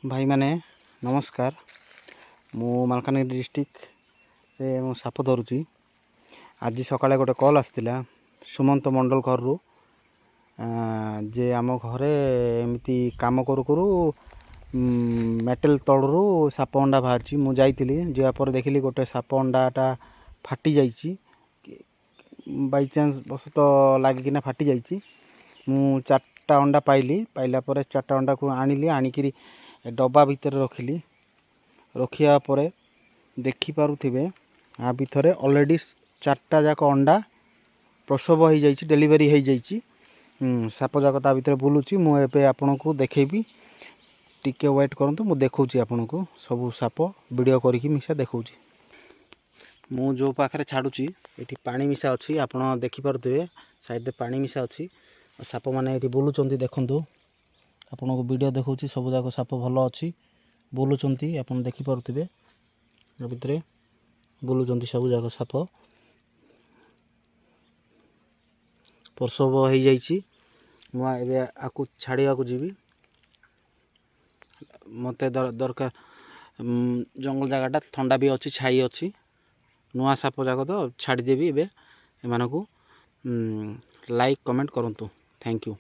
भाई माने नमस्कार। मु मालकानगिरी डिस्ट्रिक्ट मु साप धरुची। आज सकाଳେ गोटे कॉल आसला सुमंत मंडल घर रु जे आम घरे एमती काम करू करू मेटल तलू साप अंडा बाहर मु जाइली जापर देखिली गोटे साप अंडाटा फाटी जाइए बाई चान्स बस तो लगिकिना फाटी जाइए। मु 4टा अंडा पाइली पाइला पर 4टा अंडा को आनिली आनिकी डब्बा भितर रखिली रखिया पर देखिपे आ भितर ऑलरेडी 4टा जाक अंडा प्रसव हो जाइए डेलीवरी हो जाइए। साप जाक ता भितर बुलूची मुझे आपन को देखेबी टिके वेट करंतु मु देखौची आपन को सब साप वीडियो करके मिसा देखौची। मु जो पाखे छाड़ुची एठी पानी मिसा अच्छी आपन देखि पारुथिबे साइड रे पानी मिसा अच्छी साप माने एठी बुलुचंती देखंतु आपन को वीडियो देखौची सब जाक साप भलो अच्छी बुलुचंती आपन देखि पारुथिबे आ भितरे बुलुचंती सब जाक साप प्रसव हो जाइए। मुझे आपको छाड़िया को जीवी मत दरकार जंगल जगटा ठंडा भी अच्छी छाई अच्छी नुआ साप जाक तो छाड़देवी एवं एम लाइक कमेंट करूँ। Thank you.